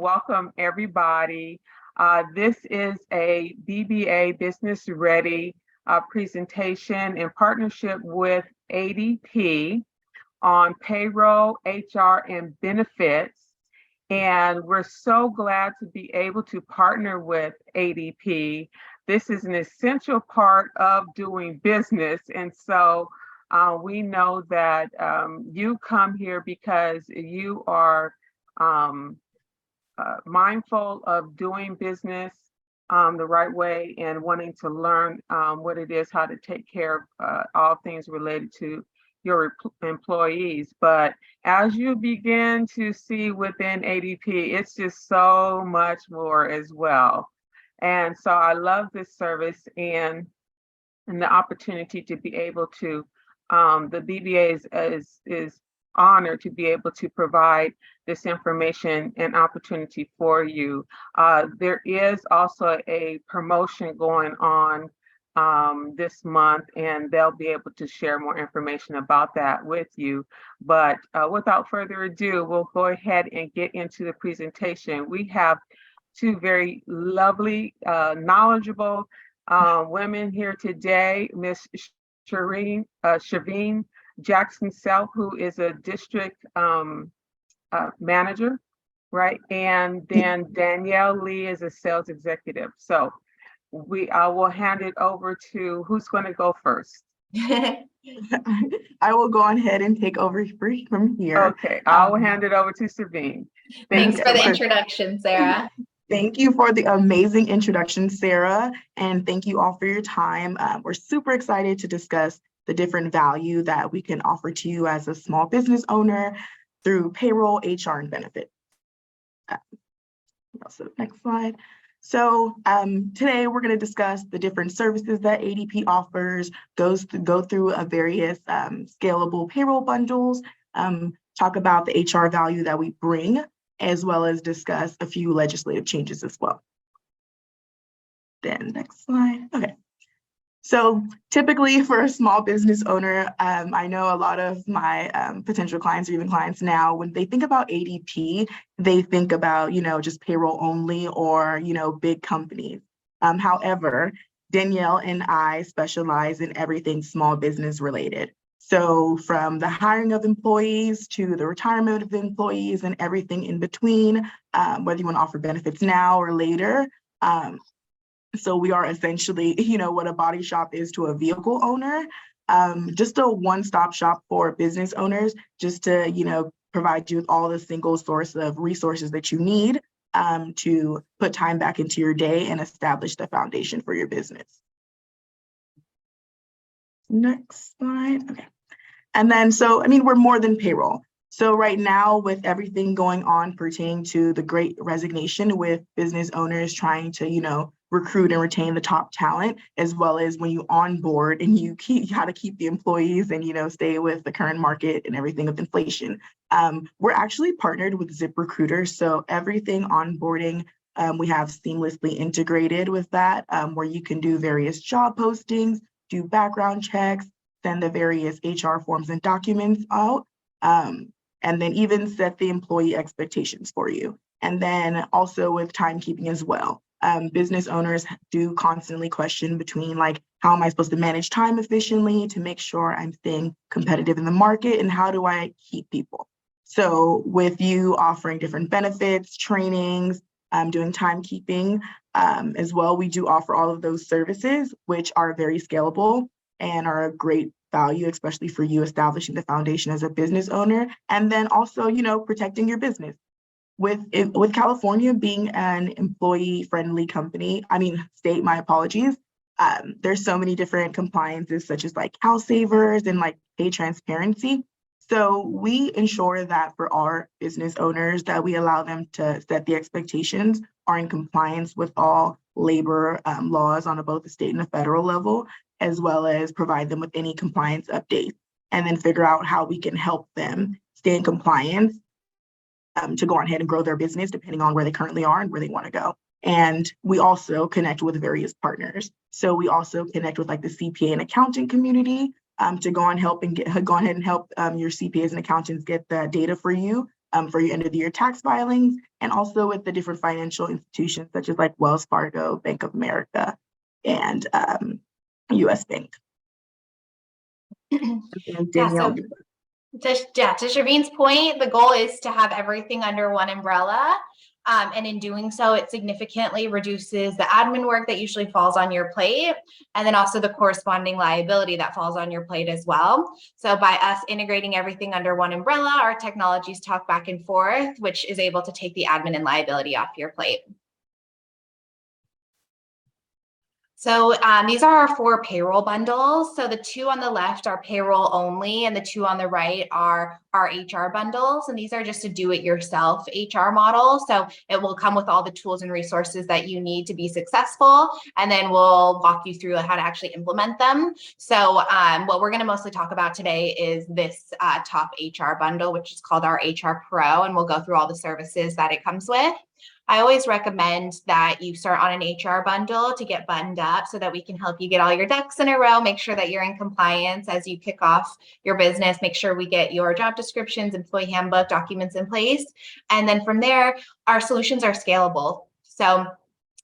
welcome everybody. This is a BBA Business Ready presentation in partnership with ADP on payroll, HR, and benefits. And we're so glad to be able to partner with ADP. This is an essential part of doing business. And so we know that you come here because you are mindful of doing business the right way and wanting to learn what it is, how to take care of all things related to your employees. But as you begin to see within ADP, it's just so much more as well. And so I love this service and the opportunity to be able to, the BBA is honored to be able to provide this information and opportunity for you. There is also a promotion going on this month, and they'll be able to share more information about that with you. But without further ado, we'll go ahead and get into the presentation. We have two very lovely, knowledgeable women here today, Miss Shaveen Jackson-Self, who is a district manager, right? And then Danielle Lee is a sales executive. So I will hand it over to, who's going to go first? I will go ahead and take over from here. Okay, I will hand it over to Shaveen. Thanks for the introduction, Sarah. Thank you for the amazing introduction, Sarah, and thank you all for your time. We're super excited to discuss the different value that we can offer to you as a small business owner through payroll, HR, and benefits. Also, next slide. So today we're going to discuss the different services that ADP offers, go through a various scalable payroll bundles, talk about the HR value that we bring, as well as discuss a few legislative changes as well. Then next slide. Okay. So typically for a small business owner, I know a lot of my potential clients or even clients now, when they think about ADP, they think about, just payroll only or, big companies. However, Danielle and I specialize in everything small business related. So from the hiring of employees to the retirement of employees and everything in between, whether you want to offer benefits now or later. So we are essentially, what a body shop is to a vehicle owner, just a one-stop shop for business owners, just to, provide you with all the single source of resources that you need to put time back into your day and establish the foundation for your business. Next slide. Okay. And then, we're more than payroll. So right now, with everything going on pertaining to the Great Resignation, with business owners trying to, recruit and retain the top talent, as well as when you onboard and you got to keep the employees and, stay with the current market and everything with inflation. We're actually partnered with ZipRecruiter. So everything onboarding, we have seamlessly integrated with that, where you can do various job postings, do background checks, send the various HR forms and documents out, and then even set the employee expectations for you. And then also with timekeeping as well. Business owners do constantly question between how am I supposed to manage time efficiently to make sure I'm staying competitive in the market, and how do I keep people? So with you offering different benefits, trainings, doing timekeeping as well, we do offer all of those services, which are very scalable and are a great value, especially for you establishing the foundation as a business owner, and then also, protecting your business. With California being an employee-friendly state, my apologies, there's so many different compliances such as house savers and pay transparency. So we ensure that for our business owners that we allow them to set the expectations, are in compliance with all labor laws on both the state and the federal level, as well as provide them with any compliance updates, and then figure out how we can help them stay in compliance to go on ahead and grow their business depending on where they currently are and where they want to go. And we also connect with various partners. So we also connect with the CPA and accounting community to go ahead and help your CPAs and accountants get the data for you for your end of the year tax filings, and also with the different financial institutions such as like Wells Fargo, Bank of America, and US Bank. And Danielle. To Shaveen's point, the goal is to have everything under one umbrella. And in doing so, it significantly reduces the admin work that usually falls on your plate, and then also the corresponding liability that falls on your plate as well. So by us integrating everything under one umbrella, our technologies talk back and forth, which is able to take the admin and liability off your plate. So these are our 4 payroll bundles. So the 2 on the left are payroll only, and the 2 on the right are our HR bundles. And these are just a do-it-yourself HR model. So it will come with all the tools and resources that you need to be successful. And then we'll walk you through how to actually implement them. So what we're going to mostly talk about today is this top HR bundle, which is called our HR Pro. And we'll go through all the services that it comes with. I always recommend that you start on an HR bundle to get buttoned up so that we can help you get all your ducks in a row, make sure that you're in compliance as you kick off your business, make sure we get your job descriptions, employee handbook, documents in place. And then from there, our solutions are scalable. So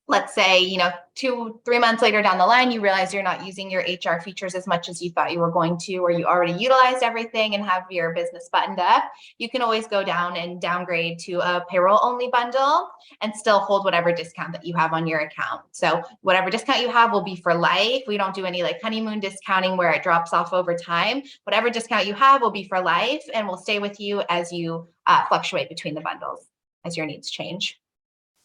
let's say, 2-3 months later down the line, you realize you're not using your HR features as much as you thought you were going to, or you already utilized everything and have your business buttoned up. You can always go down and downgrade to a payroll only bundle and still hold whatever discount that you have on your account. So whatever discount you have will be for life. We don't do any like honeymoon discounting where it drops off over time. Whatever discount you have will be for life and will stay with you as you fluctuate between the bundles as your needs change.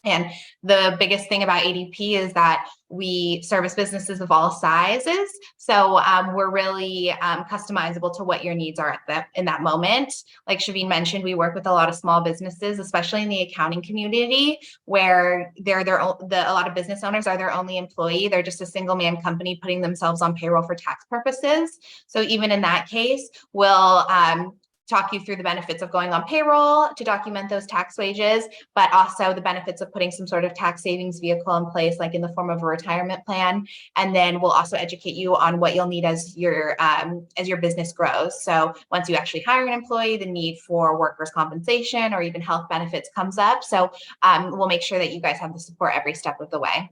And the biggest thing about ADP is that we service businesses of all sizes. So we're really customizable to what your needs are in that moment. Like Shaveen mentioned, we work with a lot of small businesses, especially in the accounting community, where a lot of business owners are their only employee. They're just a single man company putting themselves on payroll for tax purposes. So even in that case, we'll talk you through the benefits of going on payroll to document those tax wages, but also the benefits of putting some sort of tax savings vehicle in place, like in the form of a retirement plan. And then we'll also educate you on what you'll need as your business grows. So once you actually hire an employee, the need for workers' compensation or even health benefits comes up. So we'll make sure that you guys have the support every step of the way.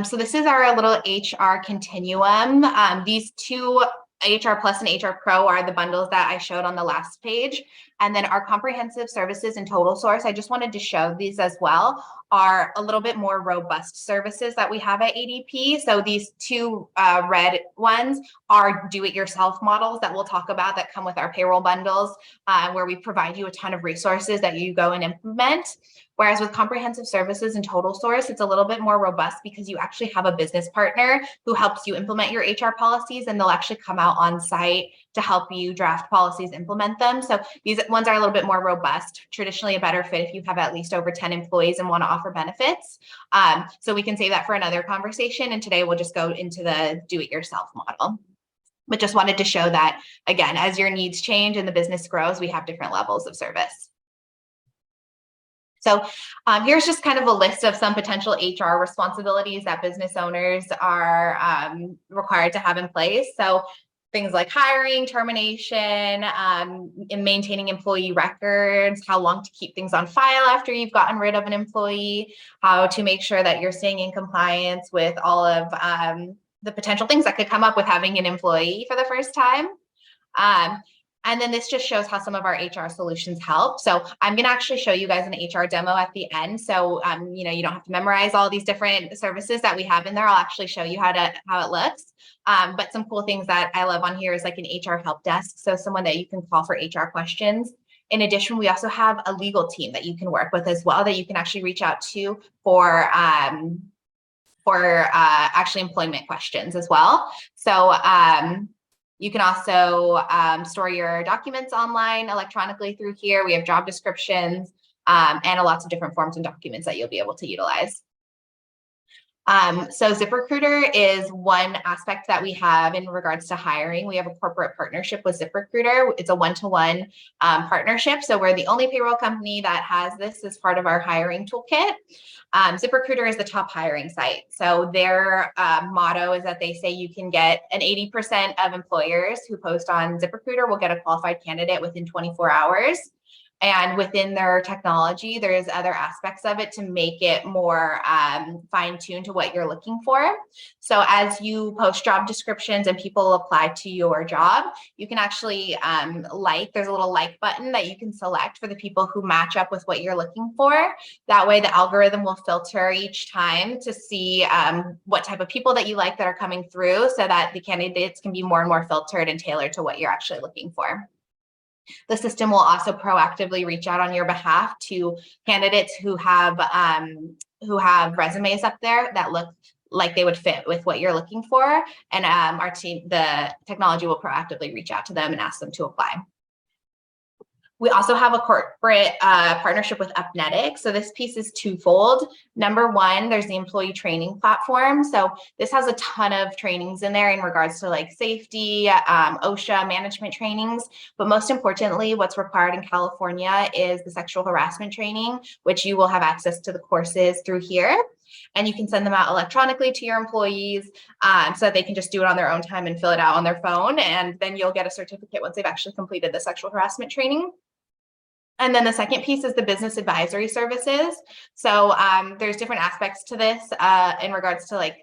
So this is our little HR continuum. These 2, HR Plus and HR Pro, are the bundles that I showed on the last page. And then our comprehensive services and total source, I just wanted to show these as well, are a little bit more robust services that we have at ADP. So these 2 red ones are do-it-yourself models that we'll talk about that come with our payroll bundles, where we provide you a ton of resources that you go and implement. Whereas with comprehensive services and total source, it's a little bit more robust because you actually have a business partner who helps you implement your HR policies, and they'll actually come out on site to help you draft policies, implement them. So these ones are a little bit more robust, traditionally a better fit if you have at least over 10 employees and want to offer benefits. So we can save that for another conversation. And today we'll just go into the do-it-yourself model. But just wanted to show that, again, as your needs change and the business grows, we have different levels of service. So here's just kind of a list of some potential HR responsibilities that business owners are required to have in place. So things like hiring, termination, and maintaining employee records, how long to keep things on file after you've gotten rid of an employee, how to make sure that you're staying in compliance with all of the potential things that could come up with having an employee for the first time. And then this just shows how some of our HR solutions help. So I'm going to actually show you guys an HR demo at the end. So, you don't have to memorize all these different services that we have in there. I'll actually show you how it looks. But some cool things that I love on here is like an HR help desk. So someone that you can call for HR questions. In addition, we also have a legal team that you can work with as well, that you can actually reach out to for actually employment questions as well. So, you can also store your documents online electronically through here. We have job descriptions and lots of different forms and documents that you'll be able to utilize. So ZipRecruiter is one aspect that we have in regards to hiring. We have a corporate partnership with ZipRecruiter. It's a one-to-one partnership. So we're the only payroll company that has this as part of our hiring toolkit. ZipRecruiter is the top hiring site. So their motto is that they say you can get an 80% of employers who post on ZipRecruiter will get a qualified candidate within 24 hours. And within their technology, there's other aspects of it to make it more fine-tuned to what you're looking for. So as you post job descriptions and people apply to your job, you can actually there's a little like button that you can select for the people who match up with what you're looking for. That way the algorithm will filter each time to see what type of people that you like that are coming through, so that the candidates can be more and more filtered and tailored to what you're actually looking for. The system will also proactively reach out on your behalf to candidates who have resumes up there that look like they would fit with what you're looking for. And our team, the technology, will proactively reach out to them and ask them to apply. We also have a corporate partnership with Upnetic. So this piece is twofold. Number one, there's the employee training platform. So this has a ton of trainings in there in regards to like safety, OSHA management trainings. But most importantly, what's required in California is the sexual harassment training, which you will have access to the courses through here. And you can send them out electronically to your employees so that they can just do it on their own time and fill it out on their phone. And then you'll get a certificate once they've actually completed the sexual harassment training. And then the second piece is the business advisory services. So there's different aspects to this in regards to like,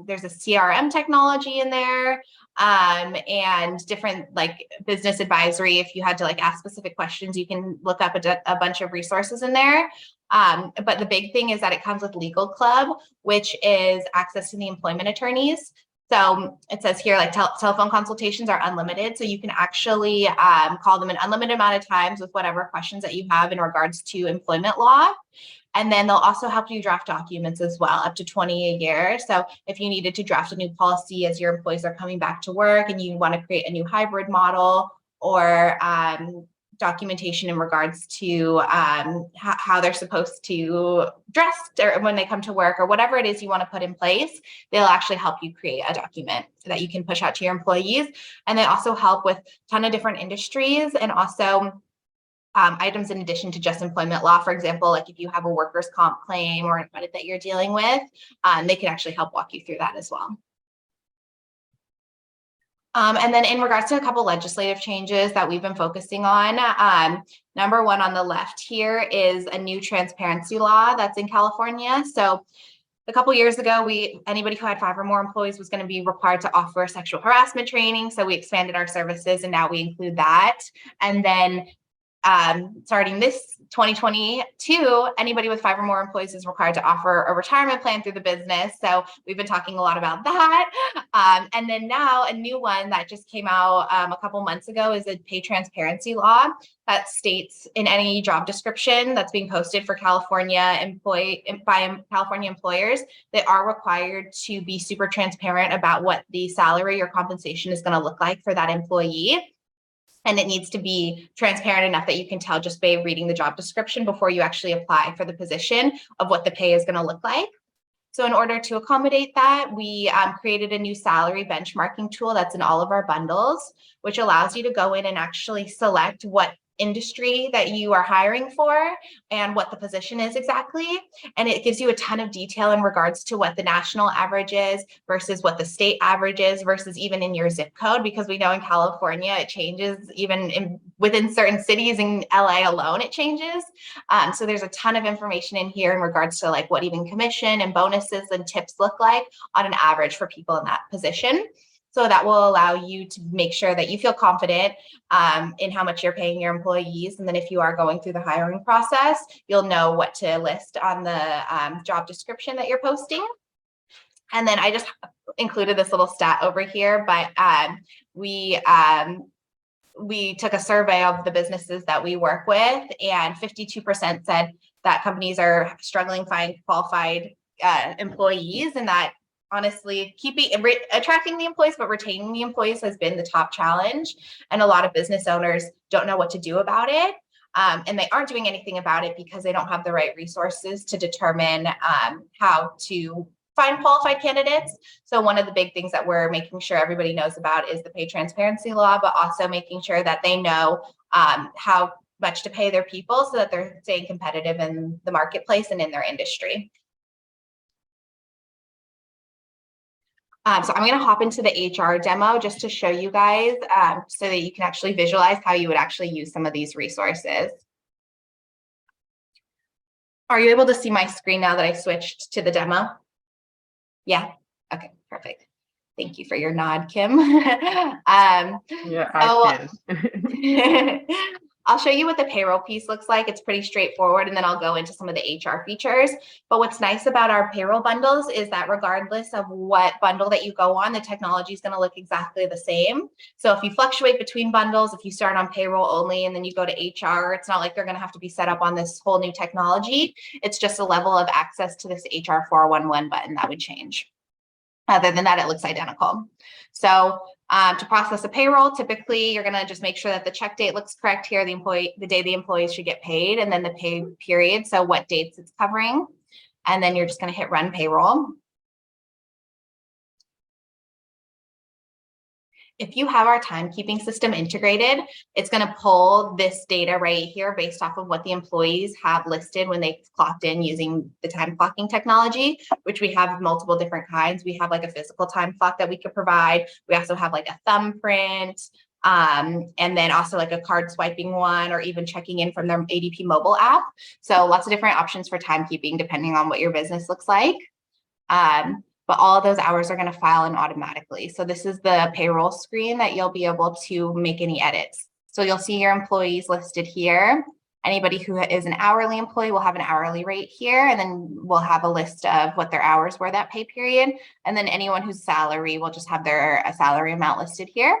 there's a CRM technology in there and different like business advisory. If you had to like ask specific questions, you can look up a bunch of resources in there. But the big thing is that it comes with Legal Club, which is access to the employment attorneys. So it says here, like telephone consultations are unlimited. So you can actually call them an unlimited amount of times with whatever questions that you have in regards to employment law. And then they'll also help you draft documents as well, up to 20 a year. So if you needed to draft a new policy as your employees are coming back to work and you want to create a new hybrid model, or documentation in regards to how they're supposed to dress or when they come to work, or whatever it is you want to put in place, they'll actually help you create a document that you can push out to your employees. And they also help with a ton of different industries and also items in addition to just employment law. For example, like if you have a workers' comp claim or an audit that you're dealing with, they can actually help walk you through that as well. And then in regards to a couple legislative changes that we've been focusing on, number one on the left here is a new transparency law that's in California. So a couple years ago, anybody who had 5 or more employees was going to be required to offer sexual harassment training. So we expanded our services and now we include that. And then starting this 2022, anybody with 5 or more employees is required to offer a retirement plan through the business. So we've been talking a lot about that. And then now a new one that just came out a couple months ago is a pay transparency law that states in any job description that's being posted for California California employers, they are required to be super transparent about what the salary or compensation is going to look like for that employee. And it needs to be transparent enough that you can tell just by reading the job description before you actually apply for the position of what the pay is going to look like. So in order to accommodate that, we created a new salary benchmarking tool that's in all of our bundles, which allows you to go in and actually select what industry that you are hiring for and what the position is exactly. And it gives you a ton of detail in regards to what the national average is versus what the state average is versus even in your zip code, because we know in California it changes even within certain cities. In LA alone it changes. So there's a ton of information in here in regards to like what even commission and bonuses and tips look like on an average for people in that position. So that will allow you to make sure that you feel confident in how much you're paying your employees. And then if you are going through the hiring process, you'll know what to list on the job description that you're posting. And then I just included this little stat over here, but we took a survey of the businesses that we work with, and 52% said that companies are struggling to find qualified employees, and that honestly, attracting the employees, but retaining the employees has been the top challenge. And a lot of business owners don't know what to do about it. And they aren't doing anything about it because they don't have the right resources to determine how to find qualified candidates. So one of the big things that we're making sure everybody knows about is the pay transparency law, but also making sure that they know how much to pay their people so that they're staying competitive in the marketplace and in their industry. So I'm going to hop into the HR demo just to show you guys so that you can actually visualize how you would actually use some of these resources. Are you able to see my screen now that I switched to the demo? Yeah. Okay, perfect. Thank you for your nod, Kim. Yeah, I can. I'll show you what the payroll piece looks like. It's pretty straightforward, and then I'll go into some of the HR features. But what's nice about our payroll bundles is that regardless of what bundle that you go on, the technology is going to look exactly the same. So if you fluctuate between bundles, if you start on payroll only and then you go to HR, it's not like they're going to have to be set up on this whole new technology. It's just a level of access to this HR 411 button that would change. Other than that, it looks identical. So to process a payroll, typically you're going to just make sure that the check date looks correct here, the day the employees should get paid, and then the pay period, so what dates it's covering. And then you're just going to hit run payroll. If you have our timekeeping system integrated, it's going to pull this data right here based off of what the employees have listed when they clocked in using the time clocking technology, which we have multiple different kinds. We have like a physical time clock that we could provide. We also have like a thumbprint, and then also like a card swiping one, or even checking in from their ADP mobile app. So lots of different options for timekeeping depending on what your business looks like. But all of those hours are going to file in automatically. So this is the payroll screen that you'll be able to make any edits. So you'll see your employees listed here. Anybody who is an hourly employee will have an hourly rate here, and then we'll have a list of what their hours were that pay period. And then anyone who's salary will just have their salary amount listed here.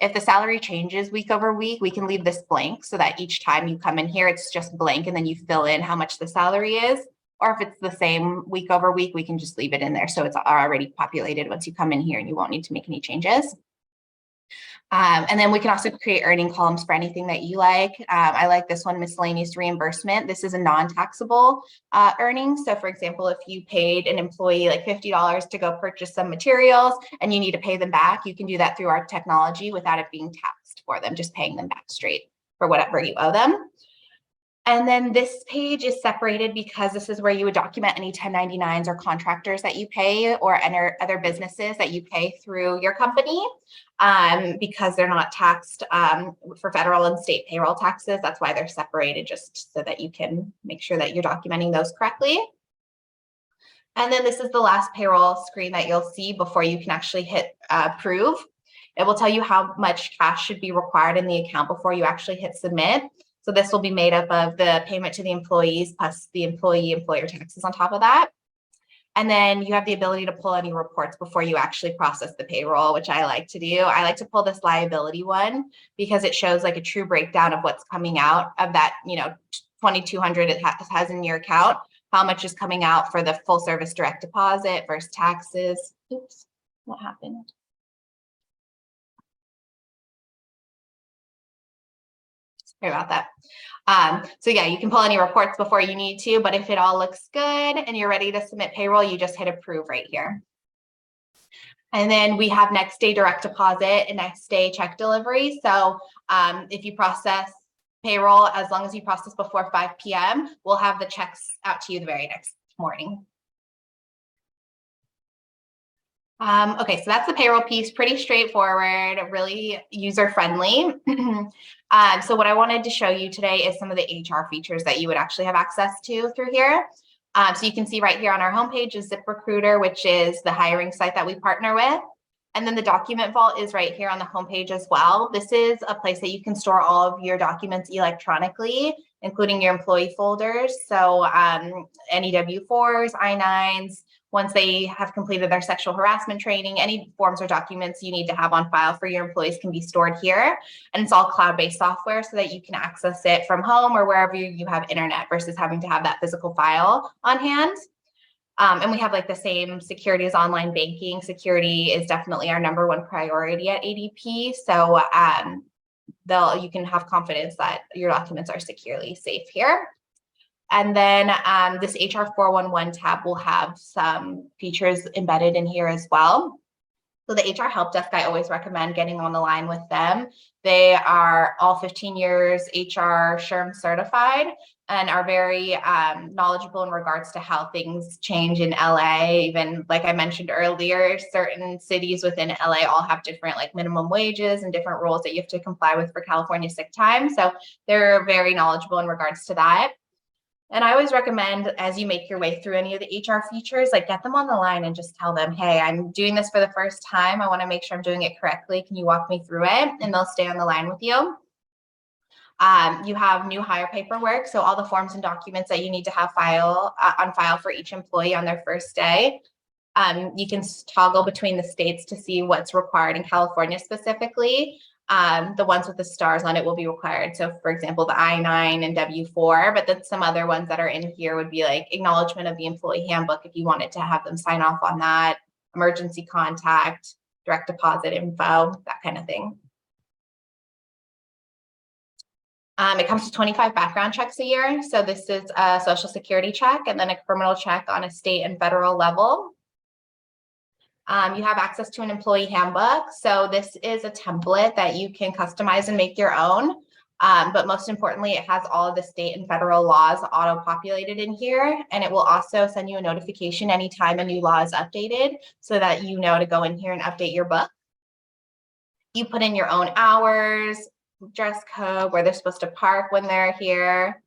If the salary changes week over week, we can leave this blank so that each time you come in here, it's just blank, and then you fill in how much the salary is. Or if it's the same week over week, we can just leave it in there so it's already populated once you come in here, and you won't need to make any changes. And then we can also create earning columns for anything that you like. I like this one, miscellaneous reimbursement. This is a non-taxable earning. So for example, if you paid an employee like $50 to go purchase some materials and you need to pay them back, you can do that through our technology without it being taxed for them, just paying them back straight for whatever you owe them. And then this page is separated because this is where you would document any 1099s or contractors that you pay, or other businesses that you pay through your company, because they're not taxed for federal and state payroll taxes. That's why they're separated, just so that you can make sure that you're documenting those correctly. And then this is the last payroll screen that you'll see before you can actually hit approve. It will tell you how much cash should be required in the account before you actually hit submit. So this will be made up of the payment to the employees plus the employer taxes on top of that. And then you have the ability to pull any reports before you actually process the payroll, which I like to do. I like to pull this liability one because it shows like a true breakdown of what's coming out of that, $2,200 it has in your account, how much is coming out for the full service direct deposit versus taxes. Oops, what happened? Sorry about that. So yeah, you can pull any reports before you need to, but if it all looks good and you're ready to submit payroll, you just hit approve right here. And then we have next day direct deposit and next day check delivery. So if you process payroll, as long as you process before 5 p.m., we'll have the checks out to you the very next morning. Okay, so that's the payroll piece, pretty straightforward, really user-friendly. So what I wanted to show you today is some of the HR features that you would actually have access to through here. So you can see right here on our homepage is ZipRecruiter, which is the hiring site that we partner with. And then the document vault is right here on the homepage as well. This is a place that you can store all of your documents electronically, including your employee folders. So any W-4s, I-9s, once they have completed their sexual harassment training, any forms or documents you need to have on file for your employees can be stored here. And it's all cloud-based software so that you can access it from home or wherever you have internet versus having to have that physical file on hand. And we have like the same security as online banking. Security is definitely our #1 priority at ADP. So you can have confidence that your documents are securely safe here. And then this HR 411 tab will have some features embedded in here as well. So the HR help desk, I always recommend getting on the line with them. They are all 15 years HR SHRM certified and are very knowledgeable in regards to how things change in LA. Even like I mentioned earlier, certain cities within LA all have different like minimum wages and different rules that you have to comply with for California sick time. So they're very knowledgeable in regards to that. And I always recommend, as you make your way through any of the HR features, like get them on the line and just tell them, hey, I'm doing this for the first time. I want to make sure I'm doing it correctly. Can you walk me through it? And they'll stay on the line with you. You have new hire paperwork. So all the forms and documents that you need to have on file for each employee on their first day. You can toggle between the states to see what's required in California specifically. The ones with the stars on it will be required. So for example, the I-9 and W-4, but then some other ones that are in here would be like acknowledgement of the employee handbook if you wanted to have them sign off on that, emergency contact, direct deposit info, that kind of thing. It comes to 25 background checks a year. So this is a social security check and then a criminal check on a state and federal level. You have access to an employee handbook. So this is a template that you can customize and make your own. But most importantly, it has all of the state and federal laws auto-populated in here. And it will also send you a notification anytime a new law is updated so that you know to go in here and update your book. You put in your own hours, dress code, where they're supposed to park when they're here.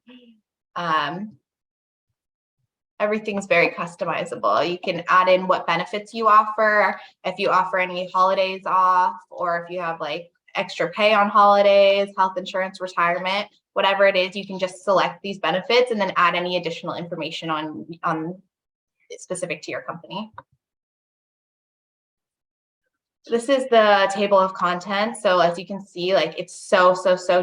Everything's very customizable. You can add in what benefits you offer, if you offer any holidays off, or if you have like extra pay on holidays, health insurance, retirement, whatever it is, you can just select these benefits and then add any additional information on specific to your company. This is the table of contents. So as you can see, like it's so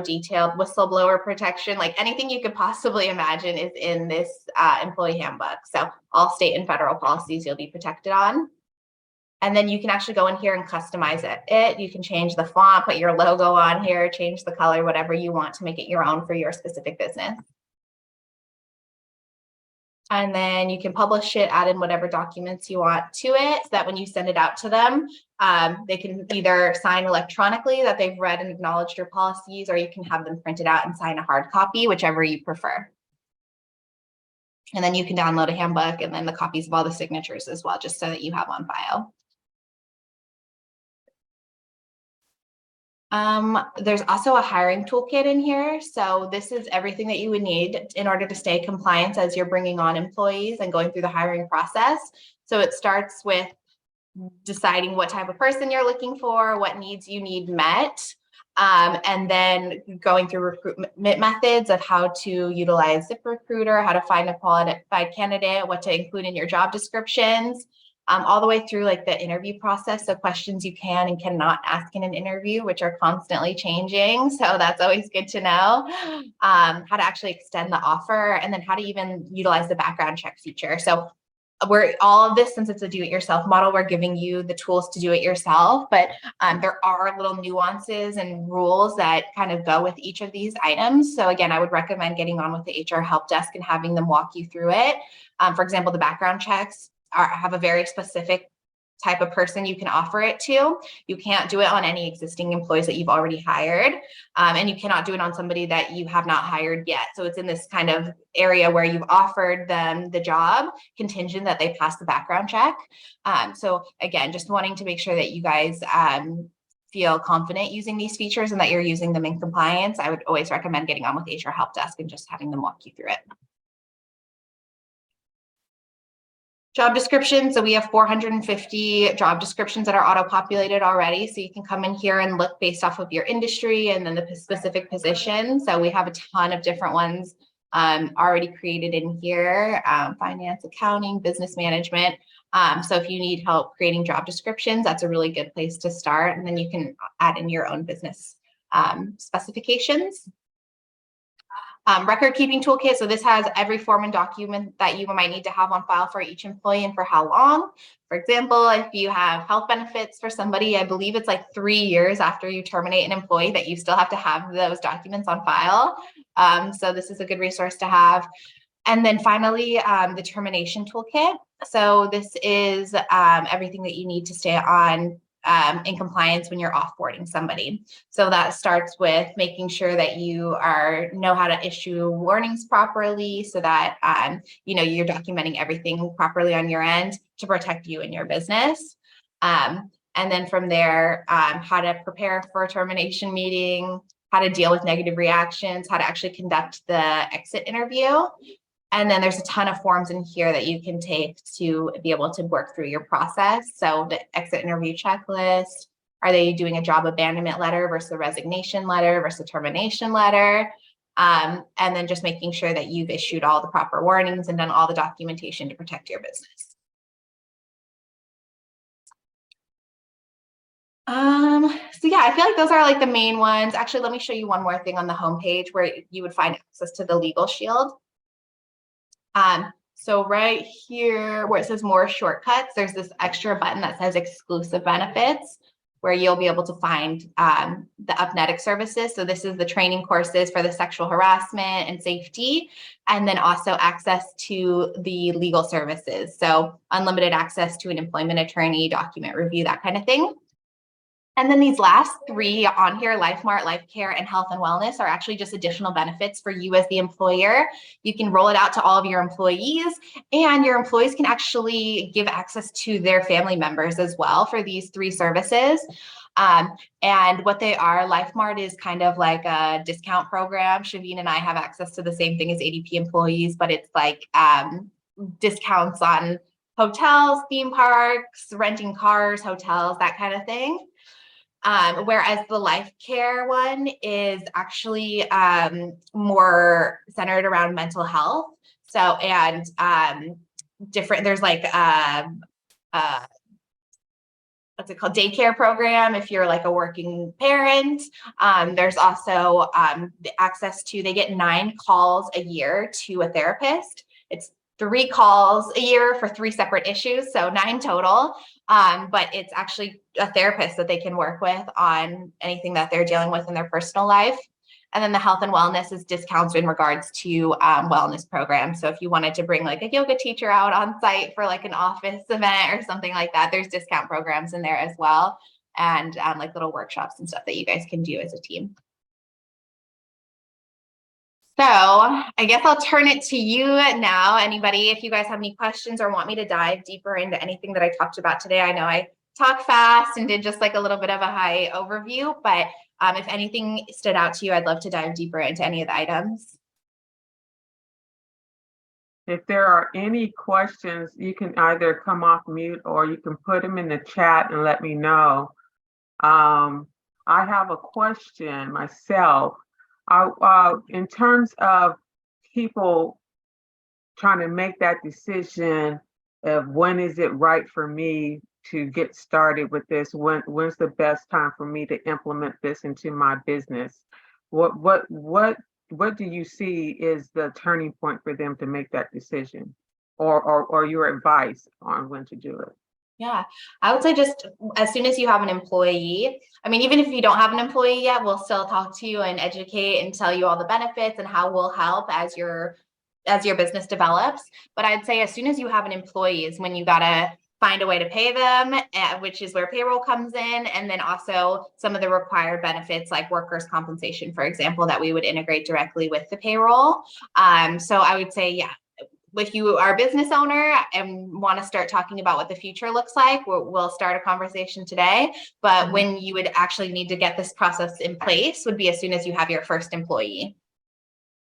detailed. Whistleblower protection, like anything you could possibly imagine is in this employee handbook. So all state and federal policies you'll be protected on. And then you can actually go in here and customize it. You can change the font, put your logo on here, change the color, whatever you want to make it your own for your specific business. And then you can publish it, add in whatever documents you want to it so that when you send it out to them, they can either sign electronically that they've read and acknowledged your policies, or you can have them printed out and sign a hard copy, whichever you prefer. And then you can download a handbook and then the copies of all the signatures as well, just so that you have on file. There's also a hiring toolkit in here. So this is everything that you would need in order to stay compliant as you're bringing on employees and going through the hiring process. So it starts with deciding what type of person you're looking for, what needs you need met, and then going through recruitment methods of how to utilize ZipRecruiter, how to find a qualified candidate, what to include in your job descriptions. All the way through like the interview process. So questions you can and cannot ask in an interview, which are constantly changing. So that's always good to know. How to actually extend the offer, and then how to even utilize the background check feature. So all of this, since it's a do-it-yourself model, we're giving you the tools to do it yourself, but there are little nuances and rules that kind of go with each of these items. So again, I would recommend getting on with the HR help desk and having them walk you through it. For example, the background checks have a very specific type of person you can offer it to. You can't do it on any existing employees that you've already hired, and you cannot do it on somebody that you have not hired yet. So it's in this kind of area where you've offered them the job contingent that they pass the background check. So again, just wanting to make sure that you guys feel confident using these features and that you're using them in compliance. I would always recommend getting on with HR help desk and just having them walk you through it. Job description. So we have 450 job descriptions that are auto-populated already. So you can come in here and look based off of your industry and then the specific position. So we have a ton of different ones already created in here, finance, accounting, business management. So if you need help creating job descriptions, that's a really good place to start. And then you can add in your own business specifications. Record keeping toolkit. So this has every form and document that you might need to have on file for each employee and for how long. For example, if you have health benefits for somebody, I believe it's like 3 years after you terminate an employee that you still have to have those documents on file. So this is a good resource to have. And then finally, the termination toolkit. So this is everything that you need to stay on in compliance when you're offboarding somebody. So that starts with making sure that you know how to issue warnings properly, so that you're documenting everything properly on your end to protect you and your business. And then from there, how to prepare for a termination meeting, how to deal with negative reactions, how to actually conduct the exit interview. And then there's a ton of forms in here that you can take to be able to work through your process. So the exit interview checklist, are they doing a job abandonment letter versus a resignation letter versus a termination letter? And then just making sure that you've issued all the proper warnings and done all the documentation to protect your business. So yeah, I feel like those are like the main ones. Actually, let me show you one more thing on the homepage where you would find access to the legal shield. So right here where it says more shortcuts, there's this extra button that says exclusive benefits, where you'll be able to find the Upnetic services. So this is the training courses for the sexual harassment and safety, and then also access to the legal services. So unlimited access to an employment attorney, document review, that kind of thing. And then these last three on here, LifeMart, LifeCare, and Health and Wellness, are actually just additional benefits for you as the employer. You can roll it out to all of your employees, and your employees can actually give access to their family members as well for these three services. And what they are, LifeMart is kind of like a discount program. Shavine and I have access to the same thing as ADP employees, but it's like discounts on hotels, theme parks, renting cars, hotels, that kind of thing. Whereas the Life Care one is actually more centered around mental health. So, and different, there's like what's it called, daycare program if you're like a working parent. There's also the access to, they get 9 calls a year to a therapist. It's 3 calls a year for 3 separate issues, so 9 total. But it's actually a therapist that they can work with on anything that they're dealing with in their personal life. And then the Health and Wellness is discounts in regards to wellness programs. So if you wanted to bring like a yoga teacher out on site for like an office event or something like that, there's discount programs in there as well. And like little workshops and stuff that you guys can do as a team. So I guess I'll turn it to you now. Anybody, if you guys have any questions or want me to dive deeper into anything that I talked about today, I know I talked fast and did just like a little bit of a high overview, but if anything stood out to you, I'd love to dive deeper into any of the items. If there are any questions, you can either come off mute or you can put them in the chat and let me know. I have a question myself. In terms of people trying to make that decision of when is it right for me to get started with this, when's the best time for me to implement this into my business, what do you see is the turning point for them to make that decision, or your advice on when to do it? Yeah, I would say just as soon as you have an employee, I mean, even if you don't have an employee yet, we'll still talk to you and educate and tell you all the benefits and how we'll help as your business develops. But I'd say as soon as you have an employee is when you gotta find a way to pay them, which is where payroll comes in. And then also some of the required benefits like workers' compensation, for example, that we would integrate directly with the payroll. So I would say, yeah, if you are a business owner and want to start talking about what the future looks like, we'll start a conversation today. But when you would actually need to get this process in place would be as soon as you have your first employee.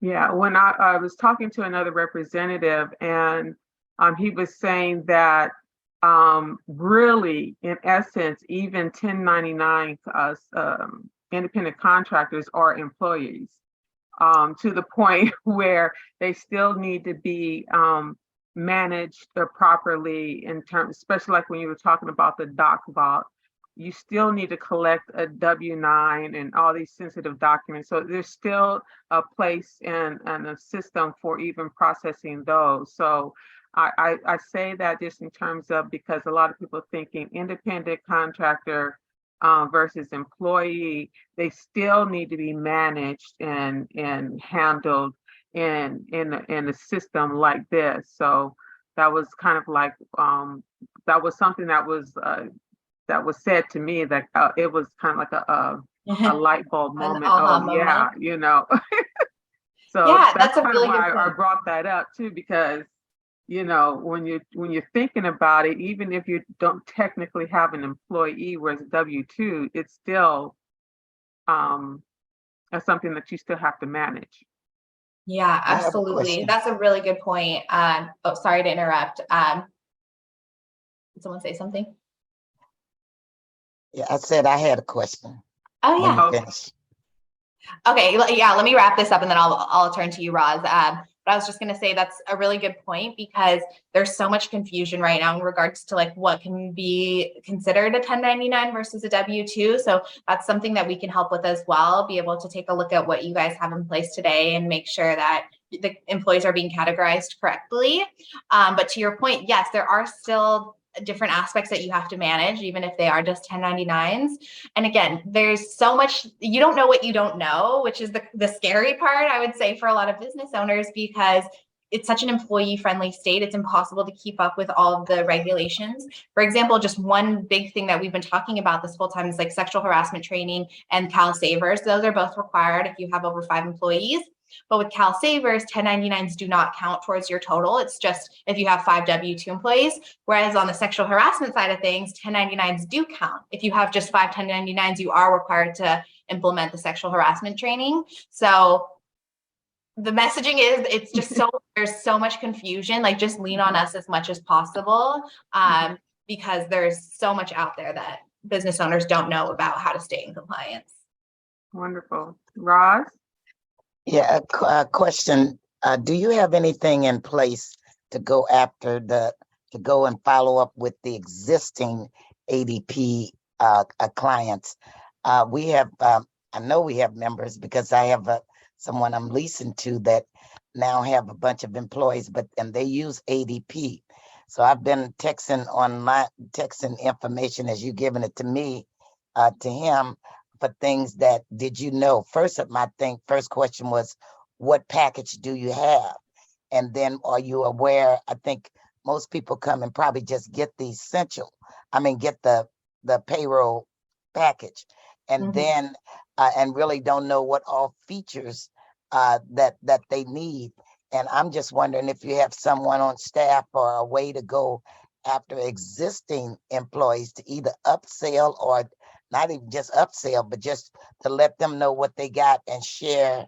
Yeah, when I was talking to another representative, and he was saying that really, in essence, even 1099 independent contractors are employees. To the point where they still need to be managed properly in terms, especially like when you were talking about the doc vault, you still need to collect a W-9 and all these sensitive documents. So there's still a place and a system for even processing those. So I say that just in terms of, because a lot of people thinking independent contractor versus employee, they still need to be managed and handled in a system like this. So that was kind of like that was something that was said to me, that it was kind of like a light bulb An moment. aha Oh yeah, moment. you know. So Yeah, that's that's a kind of really good why I point. brought that up too, because you know, when you're thinking about it, even if you don't technically have an employee where it's W-2, it's still um something that you still have to manage. Yeah, I have a absolutely. question. That's a really good point. Oh, sorry to interrupt. Did someone say something? Yeah, I said I had a question Oh when yeah. you Oh, finish. Okay, yeah, let me wrap this up and then I'll turn to you, Roz. But I was just gonna say that's a really good point because there's so much confusion right now in regards to like what can be considered a 1099 versus a W-2. So that's something that we can help with as well, be able to take a look at what you guys have in place today and make sure that the employees are being categorized correctly. But to your point, yes, there are still different aspects that you have to manage, even if they are just 1099s. And again, there's so much, you don't know what you don't know, which is the scary part, I would say, for a lot of business owners, because it's such an employee friendly state. It's impossible to keep up with all of the regulations. For example, just one big thing that we've been talking about this whole time is like sexual harassment training and Cal Savers. Those are both required if you have over 5 employees. But with Cal Savers, 1099s do not count towards your total. It's just if you have 5 W-2 employees. Whereas on the sexual harassment side of things, 1099s do count. If you have just 5 1099s, you are required to implement the sexual harassment training. So the messaging is it's just there's so much confusion. Like just lean on us as much as possible, because there's so much out there that business owners don't know about how to stay in compliance. wonderful. Roz? Yeah, a question. Do you have anything in place to go after to go and follow up with the existing ADP clients? We have, I know we have members because I have someone I'm leasing to that now have a bunch of employees, and they use ADP. So I've been texting information as you giving it to me, to him, for things that, did you know? First, first question was, what package do you have? And then, are you aware? I think most people come and probably just get the get the payroll package, and then and really don't know what all features that they need. And I'm just wondering if you have someone on staff or a way to go after existing employees to either upsell or not even just upsell, but just to let them know what they got and share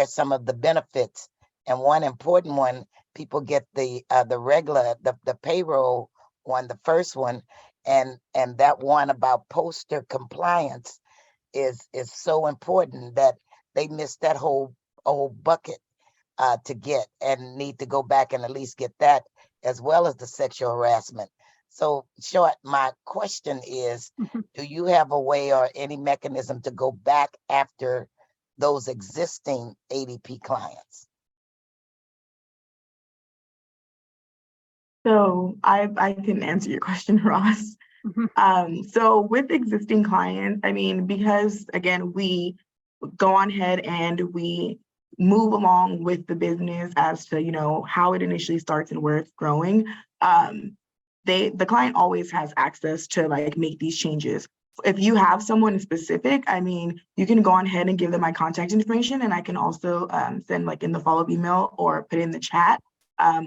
some of the benefits. And one important one, people get the regular, the payroll one, the first one, and that one about poster compliance is so important that they miss that whole bucket to get, and need to go back and at least get that, as well as the sexual harassment. So short, my question is, do you have a way or any mechanism to go back after those existing ADP clients? So I can answer your question, Ross. So with existing clients, I mean, because again, we go on ahead and we move along with the business as to, you know, how it initially starts and where it's growing. The client always has access to like make these changes. If you have someone specific, I mean, you can go on ahead and give them my contact information, and I can also send like in the follow-up email or put in the chat,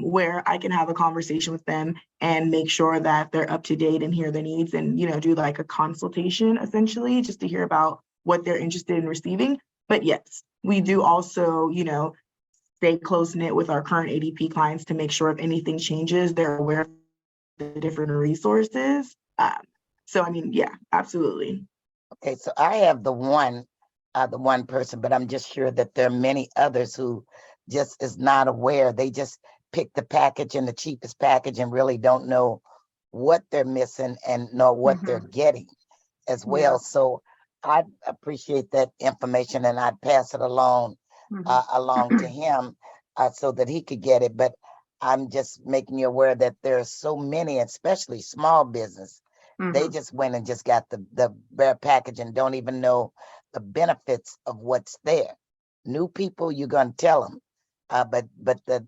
where I can have a conversation with them and make sure that they're up to date and hear their needs, and, you know, do like a consultation essentially just to hear about what they're interested in receiving. But yes, we do also, you know, stay close knit with our current ADP clients to make sure if anything changes, they're aware of the different resources. So, I mean, yeah, absolutely. Okay, so I have the one person, but I'm just sure that there are many others who just is not aware. They just pick the package and the cheapest package and really don't know what they're missing and know what they're getting as well. Yeah. So I appreciate that information, and I'd pass it along along to him so that he could get it. But I'm just making you aware that there are so many, especially small business. They just went and just got the bare package and don't even know the benefits of what's there. New people, you're going to tell them, but the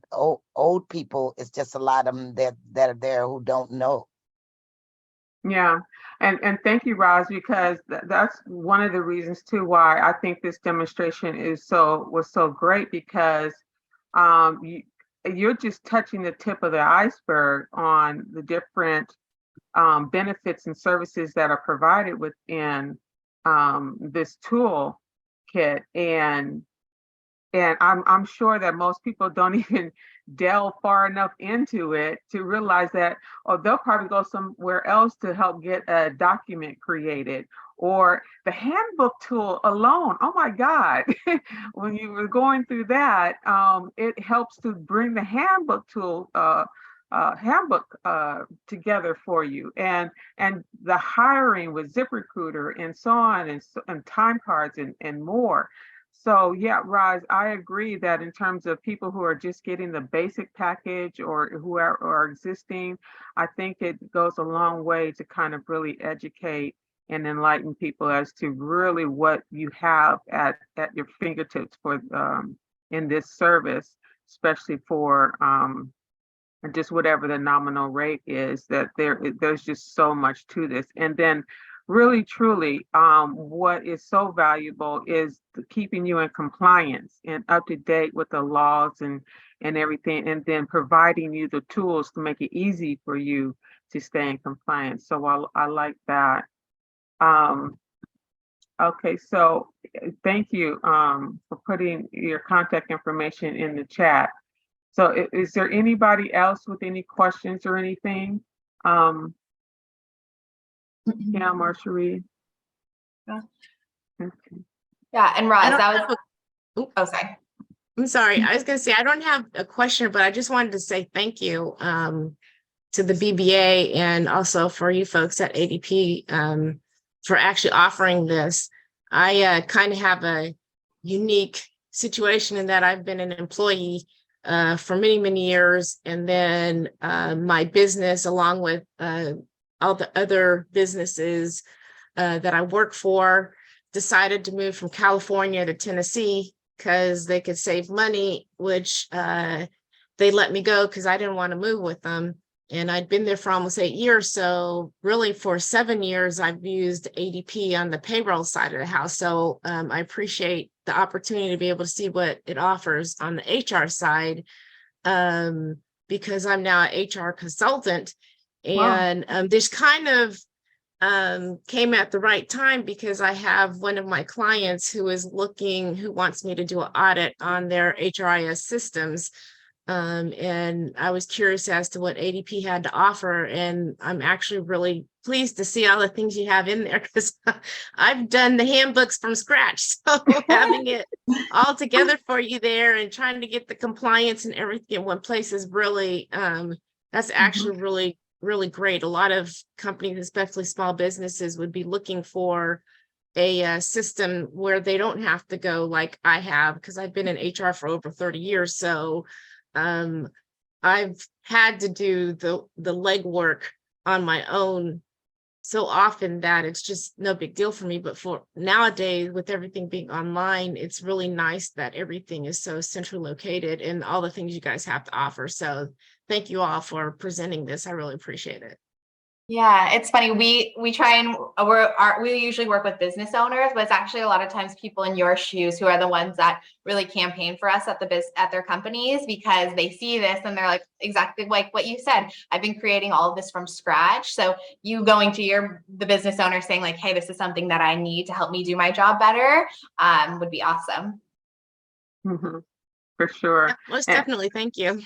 old people, it's just a lot of them that are there who don't know. Yeah, and thank you, Roz, because that's one of the reasons too why I think this demonstration was so great, because you're just touching the tip of the iceberg on the different benefits and services that are provided within this tool kit. And I'm sure that most people don't even delve far enough into it to realize that, oh, they'll probably go somewhere else to help get a document created, or the handbook tool alone. Oh my God. When you were going through that, it helps to bring the handbook tool together for you, and the hiring with ZipRecruiter and so on, and time cards and more. So yeah, Roz, I agree that in terms of people who are just getting the basic package, or who are existing, I think it goes a long way to kind of really educate and enlighten people as to really what you have at your fingertips for in this service, especially for just whatever the nominal rate is. That there's just so much to this. And then really truly, what is so valuable is keeping you in compliance and up to date with the laws and everything, and then providing you the tools to make it easy for you to stay in compliance. So I like that. Okay, so thank you for putting your contact information in the chat. So is there anybody else with any questions or anything? Yeah, Marjorie. Yeah. Okay. Yeah, and Roz, don't that was, have oh, sorry. I'm sorry. I was going to say, I don't have a question, but I just wanted to say thank you to the BBA, and also for you folks at ADP for actually offering this. I kind of have a unique situation in that I've been an employee for many, many years. And then my business, along with all the other businesses that I work for, decided to move from California to Tennessee because they could save money, which they let me go because I didn't want to move with them. And I'd been there for almost 8 years. So really for 7 years, I've used ADP on the payroll side of the house. So I appreciate the opportunity to be able to see what it offers on the HR side, because I'm now an HR consultant. And this kind of came at the right time, because I have one of my clients who wants me to do an audit on their HRIS systems. And I was curious as to what ADP had to offer. And I'm actually really pleased to see all the things you have in there, because I've done the handbooks from scratch. So having it all together for you there and trying to get the compliance and everything in one place is really, that's actually really, really great. A lot of companies, especially small businesses, would be looking for a system where they don't have to go like I have, because I've been in HR for over 30 years. So I've had to do the legwork on my own so often that it's just no big deal for me. But for nowadays, with everything being online, it's really nice that everything is so centrally located and all the things you guys have to offer. So thank you all for presenting this. I really appreciate it. Yeah, it's funny. We try and we usually work with business owners, but it's actually a lot of times people in your shoes who are the ones that really campaign for us at their companies, because they see this and they're like, exactly like what you said. I've been creating all of this from scratch. So you going to the business owner saying like, hey, this is something that I need to help me do my job better, would be awesome. For sure. Yeah, most definitely. Thank you.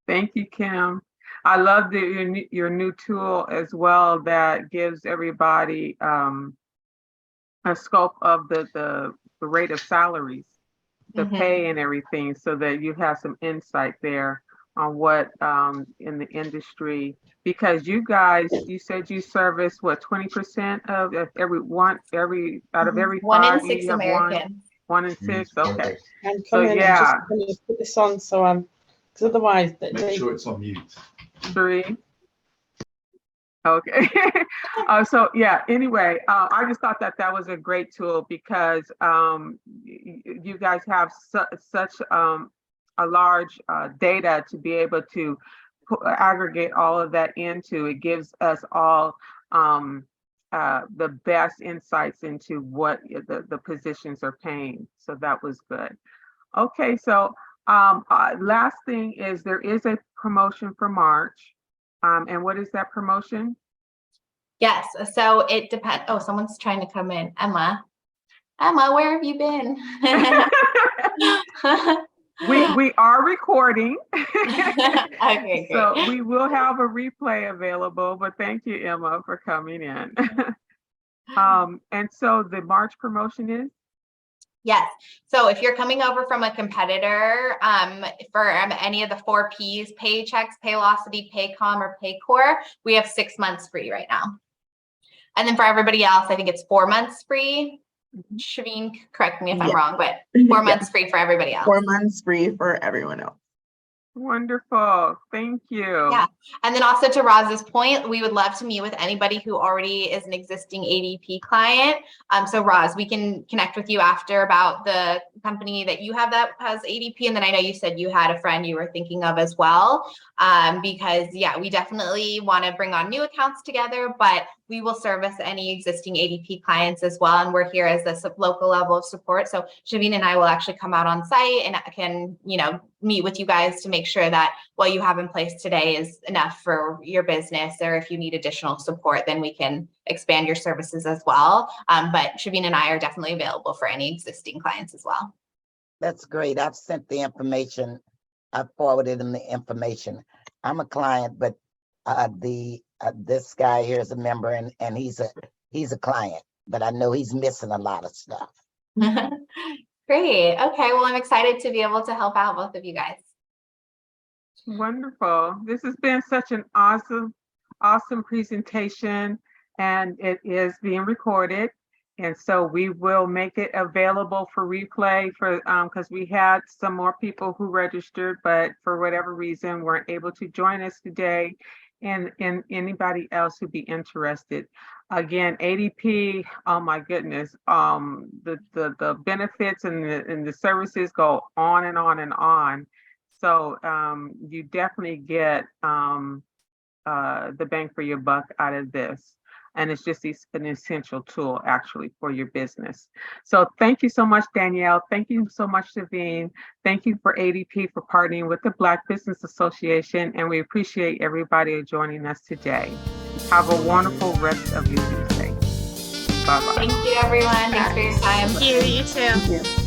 Thank you, Kim. I love your new tool as well, that gives everybody a scope of the rate of salaries, the pay and everything, so that you have some insight there on what in the industry, because you guys, you said you service what, 20% of every out of every 1 in 5 6 you have Americans. 1 in 6. Okay. I'm So coming. yeah. I'm just going to put this on, so because otherwise, Make sure it's on mute. 3. Okay. So yeah, anyway, I just thought that was a great tool, because you guys have such a large data to be able to aggregate all of that into. It gives us all the best insights into what the positions are paying. So that was good. Okay, so last thing is there is a promotion for March. And what is that promotion? Yes, so it depends. Oh, someone's trying to come in. Emma, where have you been? We are recording. Okay, great. So we will have a replay available, but thank you, Emma, for coming in. And so the March promotion is? Yes. So if you're coming over from a competitor, for any of the 4 Ps, Paychex, Paylocity, Paycom, or Paycor, we have 6 months free right now. And then for everybody else, I think it's 4 months free. Shaveen, correct me if I'm wrong, but 4 months free for everybody else. 4 months free for everyone else. Wonderful. Thank you. Yeah. And then also to Roz's point, we would love to meet with anybody who already is an existing ADP client. So Roz, we can connect with you after about the company that you have that has ADP. And then I know you said you had a friend you were thinking of as well. Because yeah, we definitely want to bring on new accounts together, but we will service any existing ADP clients as well. And we're here as a local level of support. So Shaveen and I will actually come out on site and can, meet with you guys to make sure that what you have in place today is enough for your business, or if you need additional support, then we can expand your services as well. But Shaveen and I are definitely available for any existing clients as well. That's great. I've sent the information. I forwarded him the information. I'm a client, but this guy here is a member, and he's a client, but I know he's missing a lot of stuff. Great. Okay. Well, I'm excited to be able to help out both of you guys. Wonderful. This has been such an awesome presentation, and it is being recorded. And so we will make it available for replay because we had some more people who registered, but for whatever reason weren't able to join us today. And anybody else who'd be interested. Again, ADP, oh my goodness, the benefits and the services go on and on and on. So you definitely get the bang for your buck out of this. And it's just an essential tool actually for your business. So thank you so much, Danielle. Thank you so much, Shaveen. Thank you for ADP for partnering with the Black Business Association. And we appreciate everybody joining us today. Have a wonderful rest of your Tuesday. Bye-bye. Thank you, everyone. Thanks for your time. Thank you. You too. Thank you.